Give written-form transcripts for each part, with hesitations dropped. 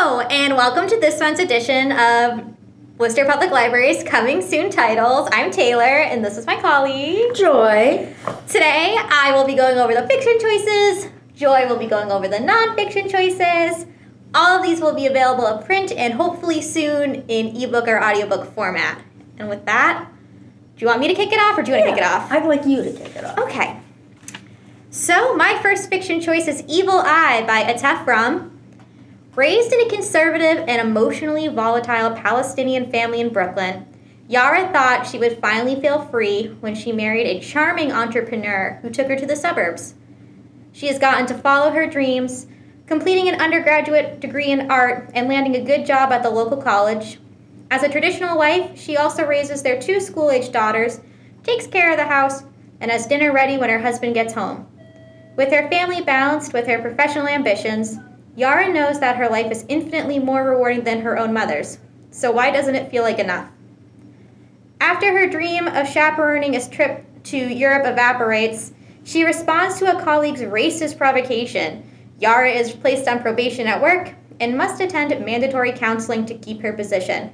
Hello, and welcome to this month's edition of Worcester Public Library's Coming Soon titles. I'm Taylor, and this is my colleague, Joy. Today, I will be going over the fiction choices. Joy will be going over the nonfiction choices. All of these will be available in print and hopefully soon in ebook or audiobook format. And with that, do you want me to kick it off, or do you want to kick it off? I'd like you to kick it off. Okay. So, my first fiction choice is Evil Eye by Atef Rum. Raised in a conservative and emotionally volatile Palestinian family in Brooklyn, Yara thought she would finally feel free when she married a charming entrepreneur who took her to the suburbs. She has gotten to follow her dreams, completing an undergraduate degree in art and landing a good job at the local college. As a traditional wife, she also raises their 2 school-aged daughters, takes care of the house, and has dinner ready when her husband gets home. With her family balanced with her professional ambitions, Yara knows that her life is infinitely more rewarding than her own mother's, so why doesn't it feel like enough? After her dream of chaperoning a trip to Europe evaporates, she responds to a colleague's racist provocation. Yara is placed on probation at work and must attend mandatory counseling to keep her position.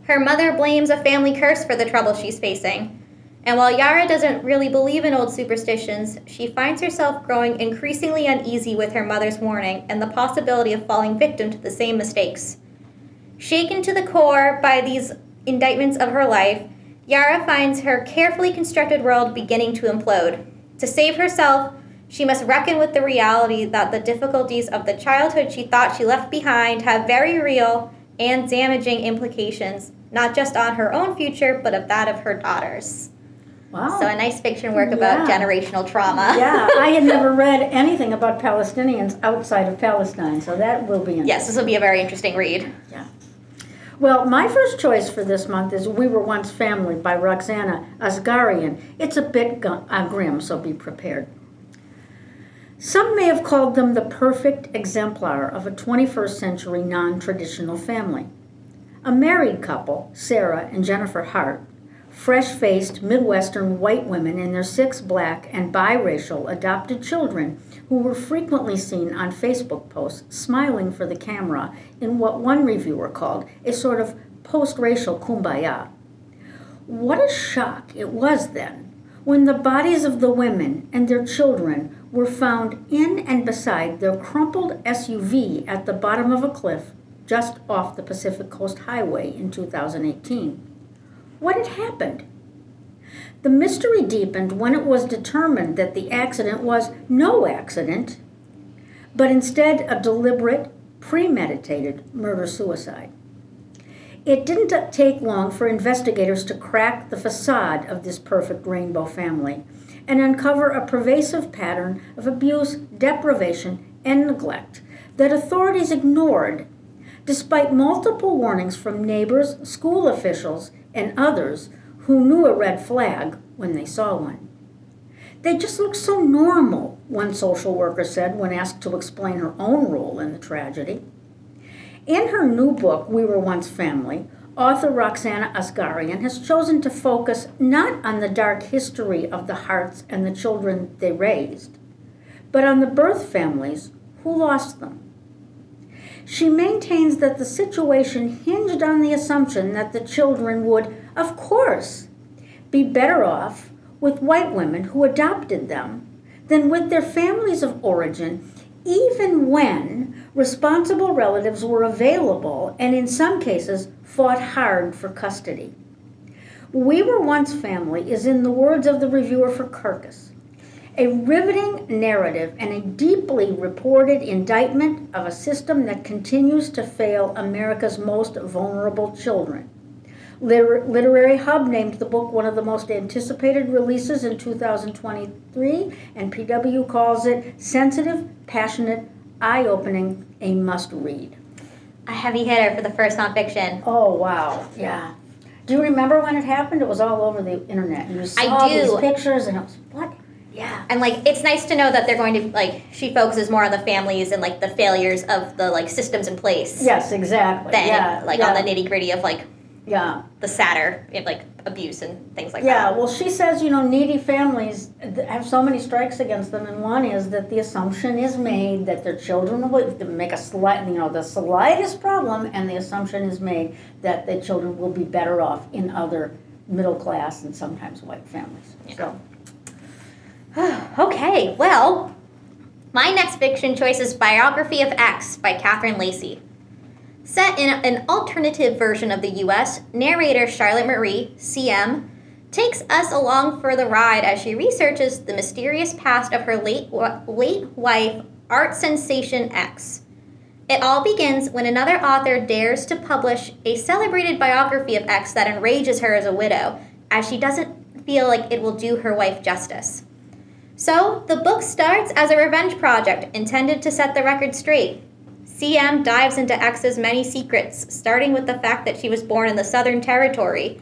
Her mother blames a family curse for the trouble she's facing. And while Yara doesn't really believe in old superstitions, she finds herself growing increasingly uneasy with her mother's warning and the possibility of falling victim to the same mistakes. Shaken to the core by these indictments of her life, Yara finds her carefully constructed world beginning to implode. To save herself, she must reckon with the reality that the difficulties of the childhood she thought she left behind have very real and damaging implications, not just on her own future, but of that of her daughters. Wow. So a nice fiction work about generational trauma. Yeah, I had never read anything about Palestinians outside of Palestine, so that will be interesting. Yes, this will be a very interesting read. Yeah. Well, my first choice for this month is We Were Once Family by Roxana Asgharian. It's a bit grim, so be prepared. Some may have called them the perfect exemplar of a 21st century non-traditional family. A married couple, Sarah and Jennifer Hart, fresh-faced Midwestern white women and their 6 black and biracial adopted children who were frequently seen on Facebook posts smiling for the camera in what one reviewer called a sort of post-racial kumbaya. What a shock it was then when the bodies of the women and their children were found in and beside their crumpled SUV at the bottom of a cliff just off the Pacific Coast Highway in 2018. What had happened? The mystery deepened when it was determined that the accident was no accident, but instead a deliberate, premeditated murder-suicide. It didn't take long for investigators to crack the facade of this perfect rainbow family and uncover a pervasive pattern of abuse, deprivation, and neglect that authorities ignored, despite multiple warnings from neighbors, school officials, and others who knew a red flag when they saw one. They just looked so normal, one social worker said when asked to explain her own role in the tragedy. In her new book, We Were Once Family, author Roxana Asgharian has chosen to focus not on the dark history of the Harts and the children they raised, but on the birth families who lost them. She maintains that the situation hinged on the assumption that the children would, of course, be better off with white women who adopted them than with their families of origin, even when responsible relatives were available and in some cases fought hard for custody. We Were Once Family is, in the words of the reviewer for Kirkus, a riveting narrative and a deeply reported indictment of a system that continues to fail America's most vulnerable children. Literary Hub named the book one of the most anticipated releases in 2023, and PW calls it sensitive, passionate, eye-opening, a must-read. A heavy hitter for the first nonfiction. Oh, wow. Yeah. Do you remember when it happened? It was all over the internet. You saw these pictures, and it was, what? Yeah, and it's nice to know that they're going to she focuses more on the families and the failures of the systems in place. Yes, exactly. Than on the nitty gritty of the sadder, like abuse and things like Yeah, that. well, she says, needy families have so many strikes against them, and one is that the assumption is made that their children will make the slightest problem, and the assumption is made that the children will be better off in other middle class and sometimes white families. Yeah. So, okay, well, my next fiction choice is Biography of X by Catherine Lacey. Set in an alternative version of the U.S., narrator Charlotte Marie, CM, takes us along for the ride as she researches the mysterious past of her late wife, art sensation X. It all begins when another author dares to publish a celebrated biography of X that enrages her as a widow, as she doesn't feel like it will do her wife justice. So, the book starts as a revenge project intended to set the record straight. CM dives into X's many secrets, starting with the fact that she was born in the Southern Territory,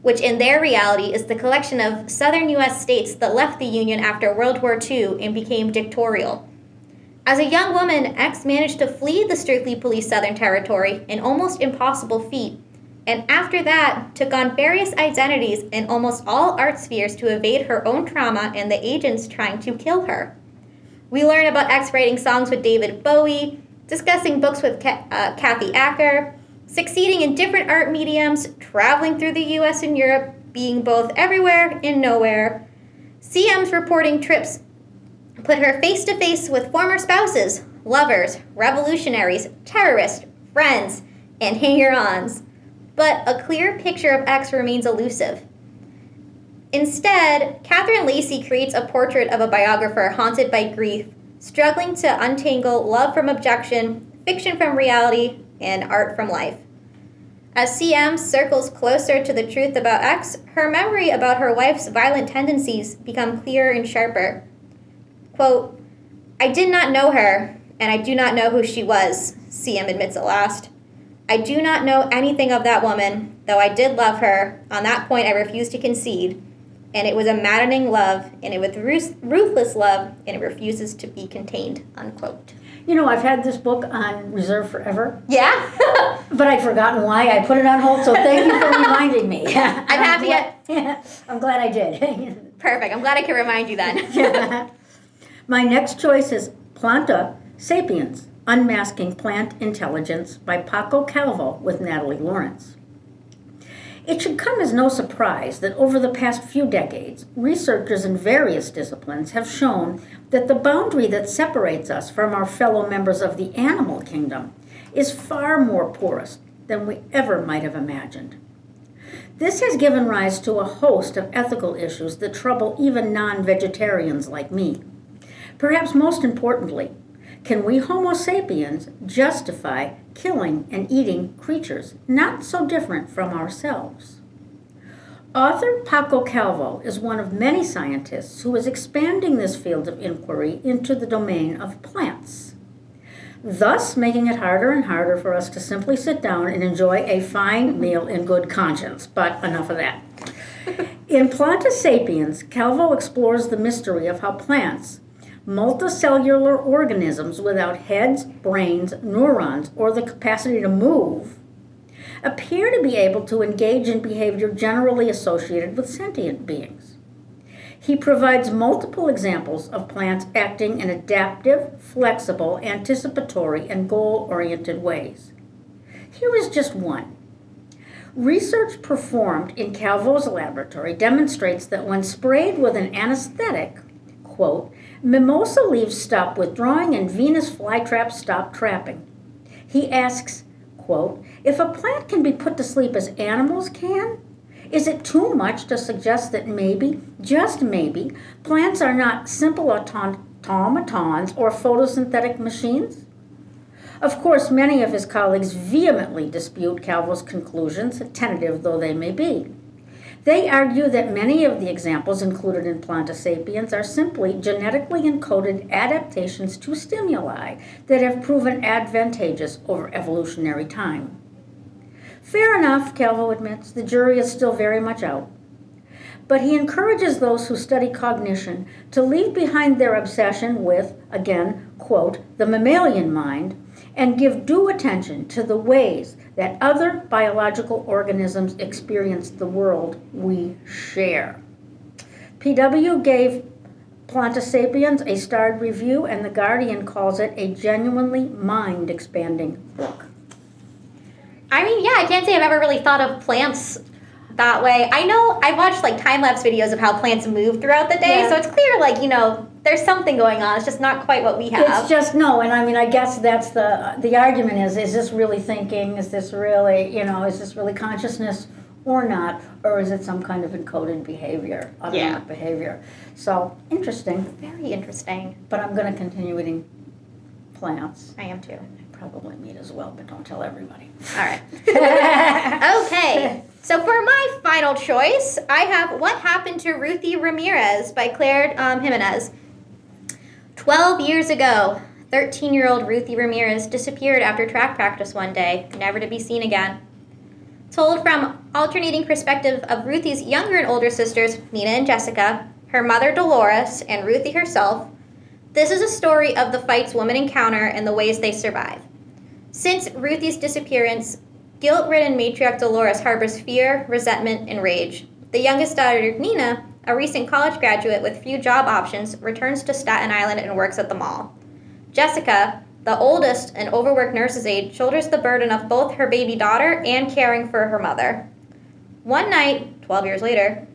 which in their reality is the collection of southern U.S. states that left the Union after World War II and became dictatorial. As a young woman, X managed to flee the strictly policed Southern Territory, an almost impossible feat, and after that took on various identities in almost all art spheres to evade her own trauma and the agents trying to kill her. We learn about X writing songs with David Bowie, discussing books with Kathy Acker, succeeding in different art mediums, traveling through the U.S. and Europe, being both everywhere and nowhere. CM's reporting trips put her face-to-face with former spouses, lovers, revolutionaries, terrorists, friends, and hanger-ons. But a clear picture of X remains elusive. Instead, Catherine Lacey creates a portrait of a biographer haunted by grief, struggling to untangle love from objection, fiction from reality, and art from life. As CM circles closer to the truth about X, her memory about her wife's violent tendencies become clearer and sharper. Quote, "I did not know her, and I do not know who she was," CM admits at last. "I do not know anything of that woman, though I did love her. On that point I refused to concede. And it was a maddening love, and it was ruthless love, and it refuses to be contained," unquote. I've had this book on reserve forever. Yeah? But I'd forgotten why I put it on hold, so thank you for reminding me. I'm happy. I'm glad I did. Perfect. I'm glad I could remind you then. My next choice is Planta Sapiens, Unmasking Plant Intelligence by Paco Calvo with Natalie Lawrence. It should come as no surprise that over the past few decades, researchers in various disciplines have shown that the boundary that separates us from our fellow members of the animal kingdom is far more porous than we ever might have imagined. This has given rise to a host of ethical issues that trouble even non-vegetarians like me. Perhaps most importantly, can we Homo sapiens justify killing and eating creatures not so different from ourselves? Author Paco Calvo is one of many scientists who is expanding this field of inquiry into the domain of plants, thus making it harder and harder for us to simply sit down and enjoy a fine meal in good conscience. But enough of that. In Planta Sapiens, Calvo explores the mystery of how plants, multicellular organisms without heads, brains, neurons, or the capacity to move, appear to be able to engage in behavior generally associated with sentient beings. He provides multiple examples of plants acting in adaptive, flexible, anticipatory, and goal-oriented ways. Here is just one. Research performed in Calvo's laboratory demonstrates that when sprayed with an anesthetic, quote, mimosa leaves stop withdrawing and Venus flytraps stop trapping. He asks, quote, if a plant can be put to sleep as animals can, is it too much to suggest that maybe, just maybe, plants are not simple automatons or photosynthetic machines? Of course, many of his colleagues vehemently dispute Calvo's conclusions, tentative though they may be. They argue that many of the examples included in Planta Sapiens are simply genetically encoded adaptations to stimuli that have proven advantageous over evolutionary time. Fair enough, Calvo admits, the jury is still very much out. But he encourages those who study cognition to leave behind their obsession with, again, quote, the mammalian mind, and give due attention to the ways that other biological organisms experience the world we share. PW gave Planta Sapiens a starred review, and The Guardian calls it a genuinely mind-expanding book. I mean, yeah, I can't say I've ever really thought of plants that way. I know I've watched like time-lapse videos of how plants move throughout the day, so it's clear, like, you know, there's something going on. It's just not quite what we have. It's just, no, and I mean, I guess that's the argument is this really thinking? Is this really, you know, is this really consciousness or not? Or is it some kind of encoded behavior, autonomic behavior? So, interesting. Very interesting. But I'm going to continue eating plants. I am too. Probably meat as well, but don't tell everybody. All right. Okay. So for my final choice, I have What Happened to Ruthie Ramirez by Claire Jimenez. 12 years ago, 13-year-old Ruthie Ramirez disappeared after track practice one day, never to be seen again. Told from alternating perspective of Ruthie's younger and older sisters, Nina and Jessica, her mother Dolores, and Ruthie herself, this is a story of the fights women encounter and the ways they survive. Since Ruthie's disappearance, guilt-ridden matriarch Dolores harbors fear, resentment, and rage. The youngest daughter, Nina, a recent college graduate with few job options, returns to Staten Island and works at the mall. Jessica, the oldest and overworked nurse's aide, shoulders the burden of both her baby daughter and caring for her mother. One night, 12 years later,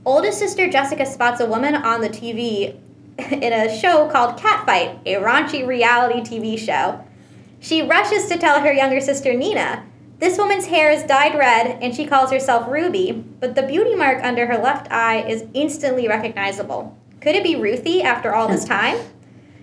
oldest sister Jessica spots a woman on the TV in a show called Catfight, a raunchy reality TV show. She rushes to tell her younger sister Nina. This woman's hair is dyed red and she calls herself Ruby, but the beauty mark under her left eye is instantly recognizable. Could it be Ruthie after all this time?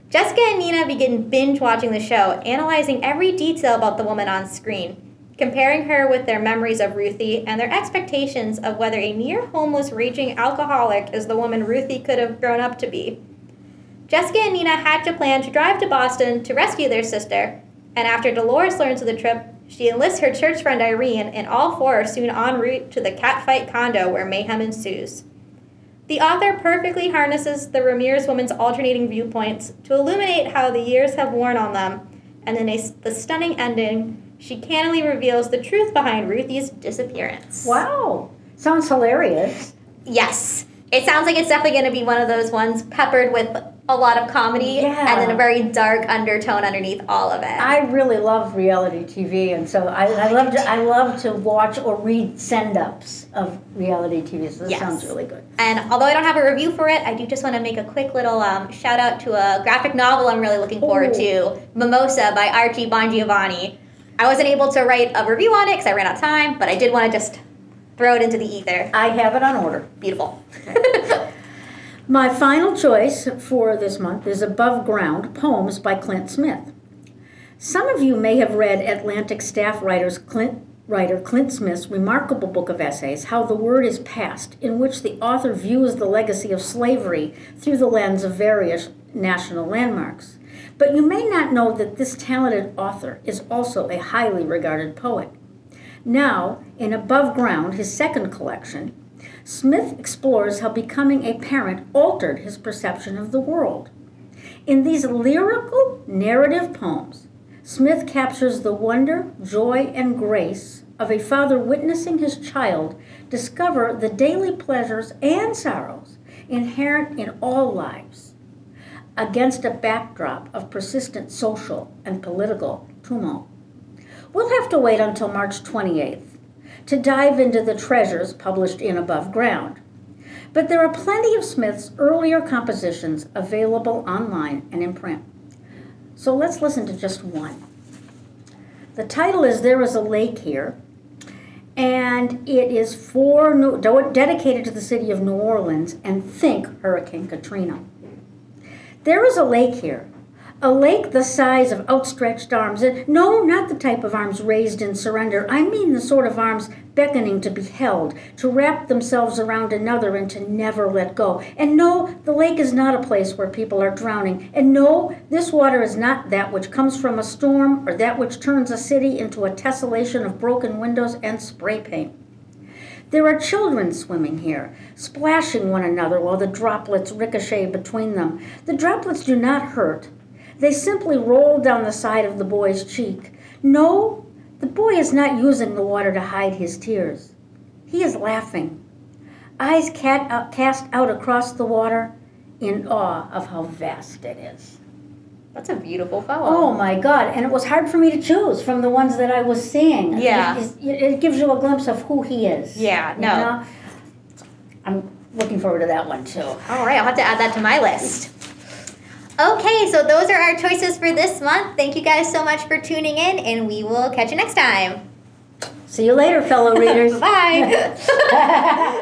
Jessica and Nina begin binge watching the show, analyzing every detail about the woman on screen, comparing her with their memories of Ruthie and their expectations of whether a near-homeless raging alcoholic is the woman Ruthie could have grown up to be. Jessica and Nina hatch a plan to drive to Boston to rescue their sister, and after Dolores learns of the trip, she enlists her church friend Irene, and all four are soon en route to the Catfight condo where mayhem ensues. The author perfectly harnesses the Ramirez woman's alternating viewpoints to illuminate how the years have worn on them, and in the stunning ending, she cannily reveals the truth behind Ruthie's disappearance. Wow. Sounds hilarious. Yes. It sounds like it's definitely going to be one of those ones peppered with a lot of comedy and then a very dark undertone underneath all of it. I really love reality TV, and so I love to watch or read send-ups of reality TV, so this sounds really good. And although I don't have a review for it, I do just want to make a quick little shout out to a graphic novel I'm really looking forward to, Mimosa by Archie Bongiovanni. I wasn't able to write a review on it because I ran out of time, but I did want to just throw it into the ether. I have it on order. Beautiful. My final choice for this month is Above Ground, Poems by Clint Smith. Some of you may have read Atlantic staff writer Clint Smith's remarkable book of essays, How the Word is Passed, in which the author views the legacy of slavery through the lens of various national landmarks. But you may not know that this talented author is also a highly regarded poet. Now, in Above Ground, his second collection, Smith explores how becoming a parent altered his perception of the world. In these lyrical narrative poems, Smith captures the wonder, joy, and grace of a father witnessing his child discover the daily pleasures and sorrows inherent in all lives against a backdrop of persistent social and political tumult. We'll have to wait until March 28th to dive into the treasures published in Above Ground. But there are plenty of Smith's earlier compositions available online and in print. So let's listen to just one. The title is There Is a Lake Here, and it is dedicated to the city of New Orleans, and think Hurricane Katrina. There is a lake here. A lake the size of outstretched arms. And no, not the type of arms raised in surrender. I mean the sort of arms beckoning to be held, to wrap themselves around another and to never let go. And no, the lake is not a place where people are drowning. And no, this water is not that which comes from a storm or that which turns a city into a tessellation of broken windows and spray paint. There are children swimming here, splashing one another while the droplets ricochet between them. The droplets do not hurt. They simply rolled down the side of the boy's cheek. No, the boy is not using the water to hide his tears. He is laughing, eyes cast out across the water in awe of how vast it is. That's a beautiful poem. Oh my God, and it was hard for me to choose from the ones that I was seeing. Yeah. It gives you a glimpse of who he is. Yeah, no. You know? I'm looking forward to that one too. All right, I'll have to add that to my list. Okay, so those are our choices for this month. Thank you guys so much for tuning in, and we will catch you next time. See you later, fellow readers. Bye.